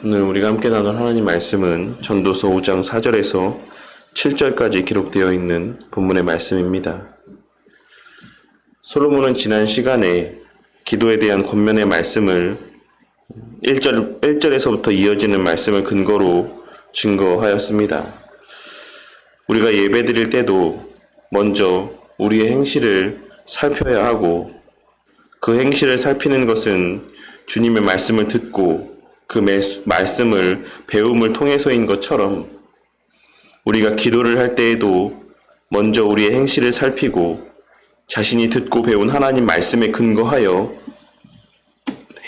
오늘 우리가 함께 나눌 하나님 말씀은 전도서 5장 4절에서 7절까지 기록되어 있는 본문의 말씀입니다. 솔로몬은 지난 시간에 기도에 대한 권면의 말씀을 1절에서부터 이어지는 말씀을 근거로 증거하였습니다. 우리가 예배 드릴 때도 먼저 우리의 행실을 살펴야 하고, 그 행실을 살피는 것은 주님의 말씀을 듣고 그 말씀을 배움을 통해서인 것처럼, 우리가 기도를 할 때에도 먼저 우리의 행실을 살피고 자신이 듣고 배운 하나님 말씀에 근거하여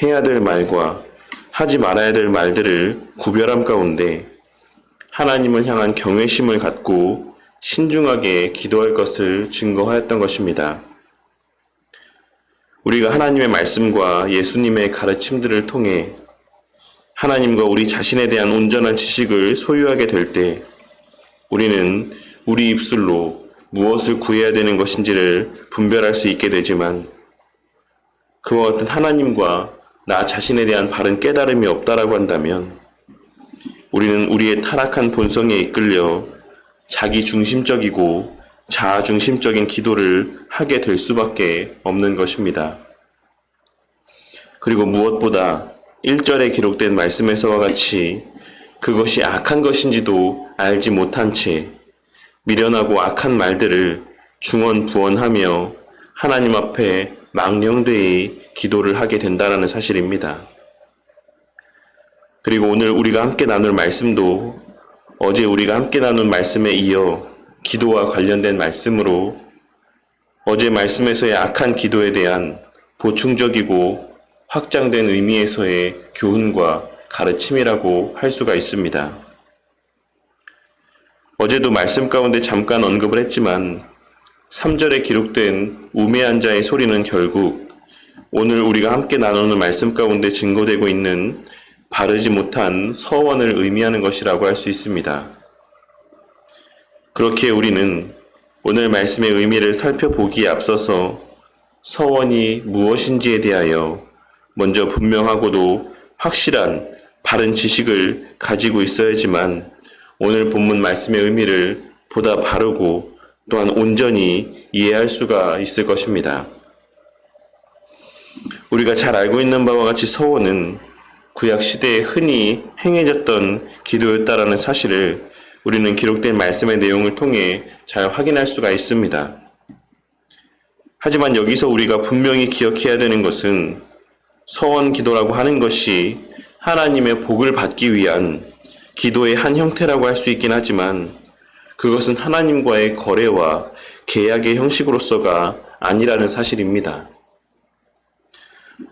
해야 될 말과 하지 말아야 될 말들을 구별함 가운데 하나님을 향한 경외심을 갖고 신중하게 기도할 것을 증거하였던 것입니다. 우리가 하나님의 말씀과 예수님의 가르침들을 통해 하나님과 우리 자신에 대한 온전한 지식을 소유하게 될 때 우리는 우리 입술로 무엇을 구해야 되는 것인지를 분별할 수 있게 되지만, 그와 같은 하나님과 나 자신에 대한 바른 깨달음이 없다라고 한다면 우리는 우리의 타락한 본성에 이끌려 자기 중심적이고 자아 중심적인 기도를 하게 될 수밖에 없는 것입니다. 그리고 무엇보다 1절에 기록된 말씀에서와 같이 그것이 악한 것인지도 알지 못한 채 미련하고 악한 말들을 중언부언하며 하나님 앞에 망령되이 기도를 하게 된다는 사실입니다. 그리고 오늘 우리가 함께 나눌 말씀도 어제 우리가 함께 나눈 말씀에 이어 기도와 관련된 말씀으로, 어제 말씀에서의 악한 기도에 대한 보충적이고 확장된 의미에서의 교훈과 가르침이라고 할 수가 있습니다. 어제도 말씀 가운데 잠깐 언급을 했지만 3절에 기록된 우매한 자의 소리는 결국 오늘 우리가 함께 나누는 말씀 가운데 증거되고 있는 바르지 못한 서원을 의미하는 것이라고 할 수 있습니다. 그렇게 우리는 오늘 말씀의 의미를 살펴보기에 앞서서 서원이 무엇인지에 대하여 먼저 분명하고도 확실한 바른 지식을 가지고 있어야지만 오늘 본문 말씀의 의미를 보다 바르고 또한 온전히 이해할 수가 있을 것입니다. 우리가 잘 알고 있는 바와 같이 서원은 구약 시대에 흔히 행해졌던 기도였다라는 사실을 우리는 기록된 말씀의 내용을 통해 잘 확인할 수가 있습니다. 하지만 여기서 우리가 분명히 기억해야 되는 것은 서원 기도라고 하는 것이 하나님의 복을 받기 위한 기도의 한 형태라고 할 수 있긴 하지만 그것은 하나님과의 거래와 계약의 형식으로서가 아니라는 사실입니다.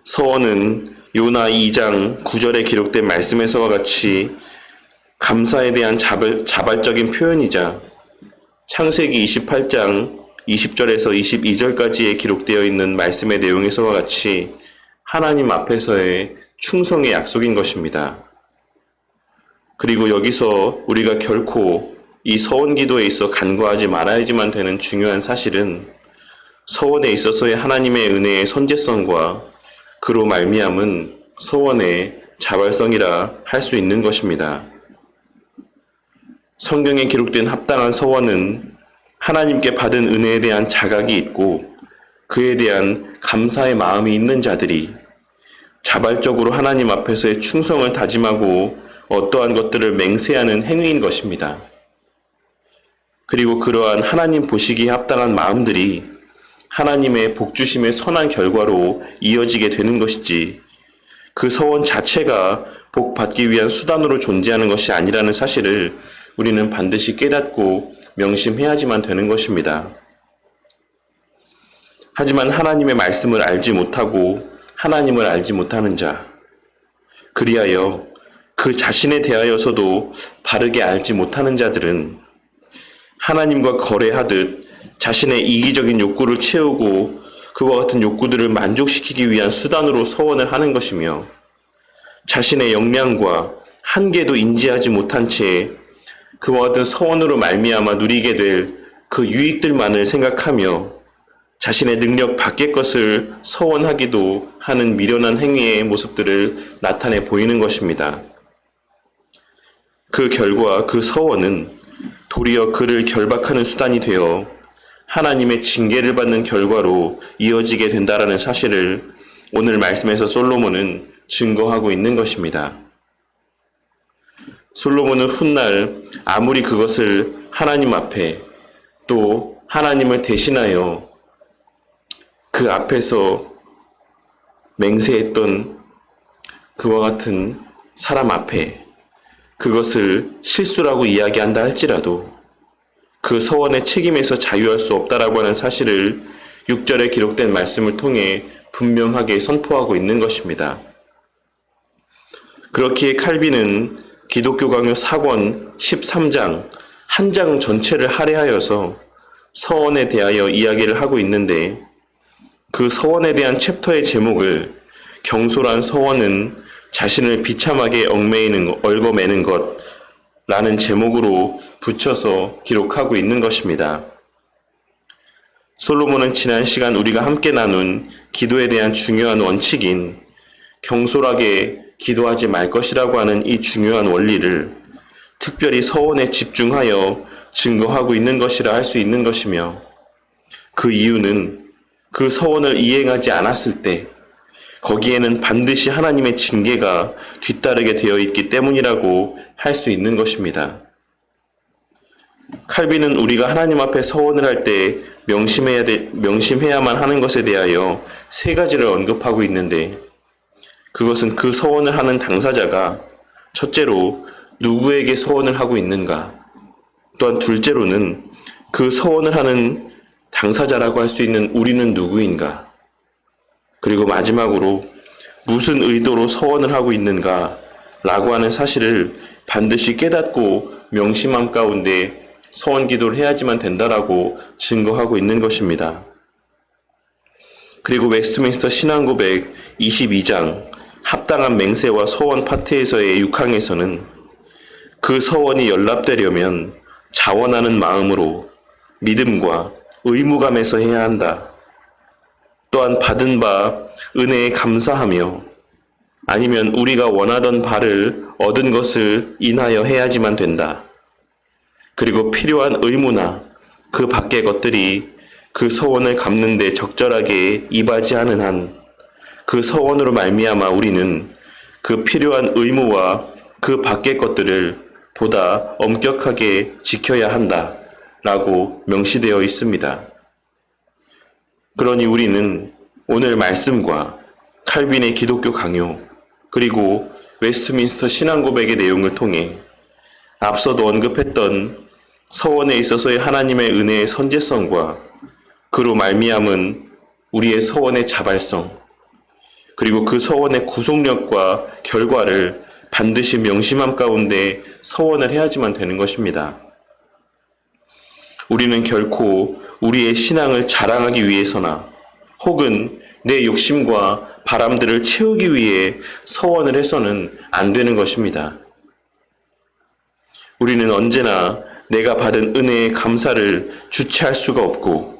서원은 요나 2장 9절에 기록된 말씀에서와 같이 감사에 대한 자발적인 표현이자 창세기 28장 20절에서 22절까지에 기록되어 있는 말씀의 내용에서와 같이 하나님 앞에서의 충성의 약속인 것입니다. 그리고 여기서 우리가 결코 이 서원 기도에 있어 간과하지 말아야지만 되는 중요한 사실은 서원에 있어서의 하나님의 은혜의 선제성과 그로 말미암은 서원의 자발성이라 할 수 있는 것입니다. 성경에 기록된 합당한 서원은 하나님께 받은 은혜에 대한 자각이 있고 그에 대한 감사의 마음이 있는 자들이 자발적으로 하나님 앞에서의 충성을 다짐하고 어떠한 것들을 맹세하는 행위인 것입니다. 그리고 그러한 하나님 보시기에 합당한 마음들이 하나님의 복주심의 선한 결과로 이어지게 되는 것이지 그 서원 자체가 복 받기 위한 수단으로 존재하는 것이 아니라는 사실을 우리는 반드시 깨닫고 명심해야지만 되는 것입니다. 하지만 하나님의 말씀을 알지 못하고 하나님을 알지 못하는 자, 그리하여 그 자신에 대하여서도 바르게 알지 못하는 자들은 하나님과 거래하듯 자신의 이기적인 욕구를 채우고 그와 같은 욕구들을 만족시키기 위한 수단으로 서원을 하는 것이며 자신의 역량과 한계도 인지하지 못한 채 그와 같은 서원으로 말미암아 누리게 될 그 유익들만을 생각하며 자신의 능력 밖의 것을 서원하기도 하는 미련한 행위의 모습들을 나타내 보이는 것입니다. 그 결과 그 서원은 도리어 그를 결박하는 수단이 되어 하나님의 징계를 받는 결과로 이어지게 된다라는 사실을 오늘 말씀에서 솔로몬은 증거하고 있는 것입니다. 솔로몬은 훗날 아무리 그것을 하나님 앞에 또 하나님을 대신하여 그 앞에서 맹세했던 그와 같은 사람 앞에 그것을 실수라고 이야기한다 할지라도 그 서원의 책임에서 자유할 수 없다라고 하는 사실을 6절에 기록된 말씀을 통해 분명하게 선포하고 있는 것입니다. 그렇기에 칼빈은 기독교 강요 4권 13장 한 장 전체를 할애하여서 서원에 대하여 이야기를 하고 있는데 그 서원에 대한 챕터의 제목을 경솔한 서원은 자신을 비참하게 얽어매는 것라는 제목으로 붙여서 기록하고 있는 것입니다. 솔로몬은 지난 시간 우리가 함께 나눈 기도에 대한 중요한 원칙인 경솔하게 기도하지 말 것이라고 하는 이 중요한 원리를 특별히 서원에 집중하여 증거하고 있는 것이라 할 수 있는 것이며 그 이유는 그 서원을 이행하지 않았을 때 거기에는 반드시 하나님의 징계가 뒤따르게 되어 있기 때문이라고 할 수 있는 것입니다. 칼빈은 우리가 하나님 앞에 서원을 할 때 명심해야만 하는 것에 대하여 세 가지를 언급하고 있는데 그것은 그 서원을 하는 당사자가 첫째로 누구에게 서원을 하고 있는가, 또한 둘째로는 그 서원을 하는 당사자라고 할 수 있는 우리는 누구인가, 그리고 마지막으로 무슨 의도로 서원을 하고 있는가 라고 하는 사실을 반드시 깨닫고 명심함 가운데 서원 기도를 해야지만 된다라고 증거하고 있는 것입니다. 그리고 웨스트민스터 신앙고백 22장 합당한 맹세와 서원 파트에서의 6항에서는 그 서원이 연락되려면 자원하는 마음으로 믿음과 의무감에서 해야 한다. 또한 받은 바 은혜에 감사하며 아니면 우리가 원하던 바를 얻은 것을 인하여 해야지만 된다. 그리고 필요한 의무나 그 밖의 것들이 그 서원을 갚는 데 적절하게 이바지하는 한 그 서원으로 말미암아 우리는 그 필요한 의무와 그 밖의 것들을 보다 엄격하게 지켜야 한다라고 명시되어 있습니다. 그러니 우리는 오늘 말씀과 칼빈의 기독교 강요 그리고 웨스트민스터 신앙고백의 내용을 통해 앞서도 언급했던 서원에 있어서의 하나님의 은혜의 선제성과 그로 말미암은 우리의 서원의 자발성 그리고 그 서원의 구속력과 결과를 반드시 명심함 가운데 서원을 해야지만 되는 것입니다. 우리는 결코 우리의 신앙을 자랑하기 위해서나 혹은 내 욕심과 바람들을 채우기 위해 서원을 해서는 안 되는 것입니다. 우리는 언제나 내가 받은 은혜의 감사를 주체할 수가 없고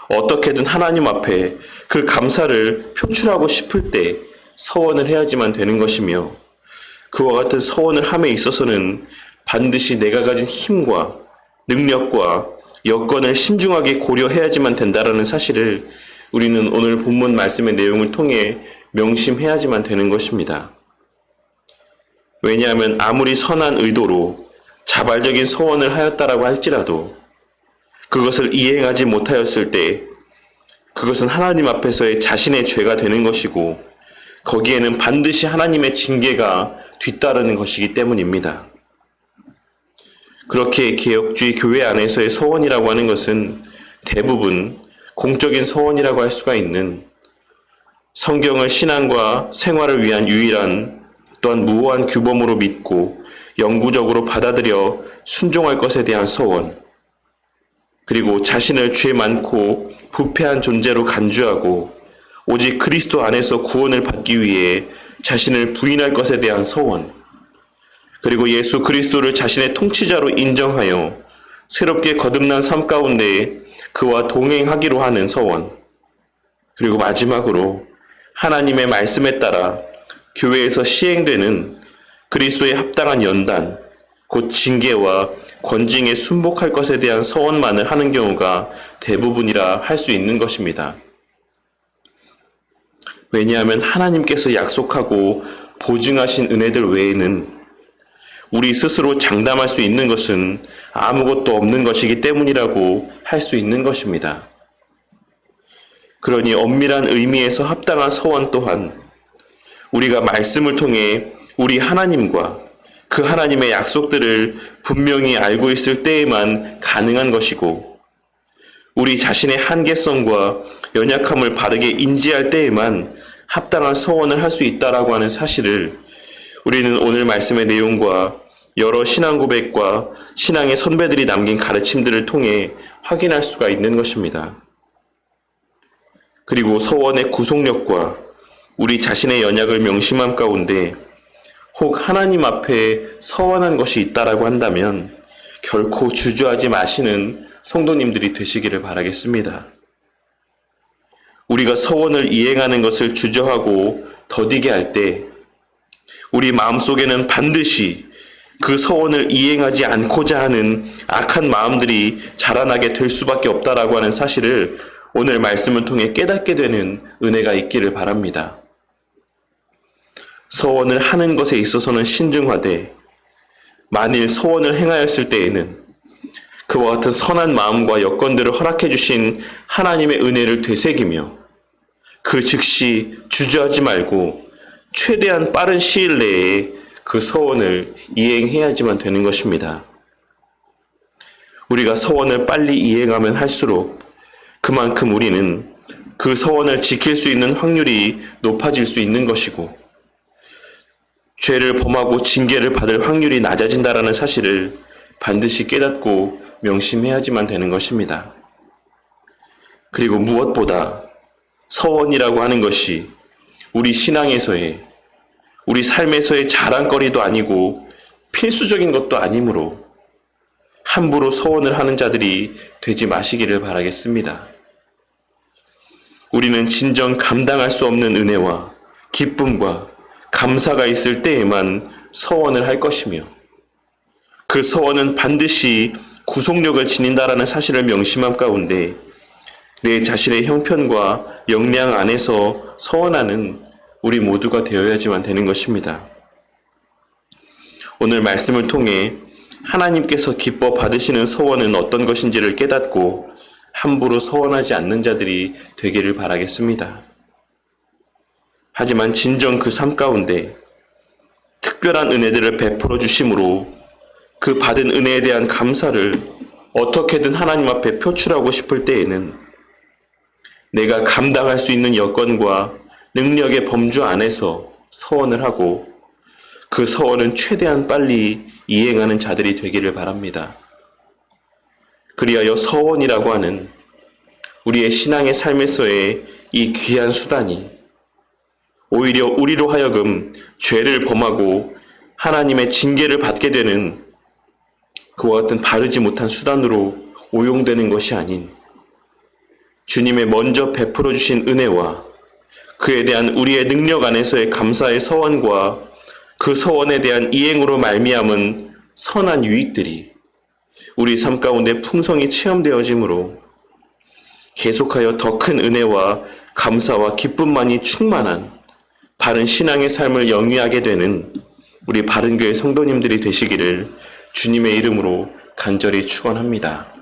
어떻게든 하나님 앞에 그 감사를 표출하고 싶을 때 서원을 해야지만 되는 것이며 그와 같은 서원을 함에 있어서는 반드시 내가 가진 힘과 능력과 여건을 신중하게 고려해야지만 된다라는 사실을 우리는 오늘 본문 말씀의 내용을 통해 명심해야지만 되는 것입니다. 왜냐하면 아무리 선한 의도로 자발적인 서원을 하였다라고 할지라도 그것을 이행하지 못하였을 때 그것은 하나님 앞에서의 자신의 죄가 되는 것이고 거기에는 반드시 하나님의 징계가 뒤따르는 것이기 때문입니다. 그렇게 개혁주의 교회 안에서의 서원이라고 하는 것은 대부분 공적인 서원이라고 할 수가 있는 성경을 신앙과 생활을 위한 유일한 또한 무호한 규범으로 믿고 영구적으로 받아들여 순종할 것에 대한 서원 그리고 자신을 죄 많고 부패한 존재로 간주하고 오직 그리스도 안에서 구원을 받기 위해 자신을 부인할 것에 대한 서원 그리고 예수 그리스도를 자신의 통치자로 인정하여 새롭게 거듭난 삶 가운데 그와 동행하기로 하는 서원 그리고 마지막으로 하나님의 말씀에 따라 교회에서 시행되는 그리스도의 합당한 연단, 곧 징계와 권징에 순복할 것에 대한 서원만을 하는 경우가 대부분이라 할 수 있는 것입니다. 왜냐하면 하나님께서 약속하고 보증하신 은혜들 외에는 우리 스스로 장담할 수 있는 것은 아무것도 없는 것이기 때문이라고 할 수 있는 것입니다. 그러니 엄밀한 의미에서 합당한 서원 또한 우리가 말씀을 통해 우리 하나님과 그 하나님의 약속들을 분명히 알고 있을 때에만 가능한 것이고, 우리 자신의 한계성과 연약함을 바르게 인지할 때에만 합당한 서원을 할 수 있다라고 하는 사실을 우리는 오늘 말씀의 내용과 여러 신앙 고백과 신앙의 선배들이 남긴 가르침들을 통해 확인할 수가 있는 것입니다. 그리고 서원의 구속력과 우리 자신의 연약을 명심함 가운데 혹 하나님 앞에 서원한 것이 있다라고 한다면 결코 주저하지 마시는 성도님들이 되시기를 바라겠습니다. 우리가 서원을 이행하는 것을 주저하고 더디게 할 때 우리 마음속에는 반드시 그 서원을 이행하지 않고자 하는 악한 마음들이 자라나게 될 수밖에 없다라고 하는 사실을 오늘 말씀을 통해 깨닫게 되는 은혜가 있기를 바랍니다. 서원을 하는 것에 있어서는 신중하되 만일 서원을 행하였을 때에는 그와 같은 선한 마음과 여건들을 허락해 주신 하나님의 은혜를 되새기며 그 즉시 주저하지 말고 최대한 빠른 시일 내에 그 서원을 이행해야지만 되는 것입니다. 우리가 서원을 빨리 이행하면 할수록 그만큼 우리는 그 서원을 지킬 수 있는 확률이 높아질 수 있는 것이고, 죄를 범하고 징계를 받을 확률이 낮아진다라는 사실을 반드시 깨닫고 명심해야지만 되는 것입니다. 그리고 무엇보다 서원이라고 하는 것이 우리 신앙에서의, 우리 삶에서의 자랑거리도 아니고 필수적인 것도 아니므로 함부로 서원을 하는 자들이 되지 마시기를 바라겠습니다. 우리는 진정 감당할 수 없는 은혜와 기쁨과 감사가 있을 때에만 서원을 할 것이며, 그 서원은 반드시 구속력을 지닌다라는 사실을 명심함 가운데 내 자신의 형편과 역량 안에서 서원하는 우리 모두가 되어야지만 되는 것입니다. 오늘 말씀을 통해 하나님께서 기뻐 받으시는 서원은 어떤 것인지를 깨닫고 함부로 서원하지 않는 자들이 되기를 바라겠습니다. 하지만 진정 그 삶 가운데 특별한 은혜들을 베풀어 주심으로 그 받은 은혜에 대한 감사를 어떻게든 하나님 앞에 표출하고 싶을 때에는 내가 감당할 수 있는 여건과 능력의 범주 안에서 서원을 하고 그 서원은 최대한 빨리 이행하는 자들이 되기를 바랍니다. 그리하여 서원이라고 하는 우리의 신앙의 삶에서의 이 귀한 수단이 오히려 우리로 하여금 죄를 범하고 하나님의 징계를 받게 되는 그와 같은 바르지 못한 수단으로 오용되는 것이 아닌 주님의 먼저 베풀어 주신 은혜와 그에 대한 우리의 능력 안에서의 감사의 서원과 그 서원에 대한 이행으로 말미암은 선한 유익들이 우리 삶 가운데 풍성히 체험되어지므로 계속하여 더 큰 은혜와 감사와 기쁨만이 충만한 바른 신앙의 삶을 영위하게 되는 우리 바른교회 성도님들이 되시기를 주님의 이름으로 간절히 축원합니다.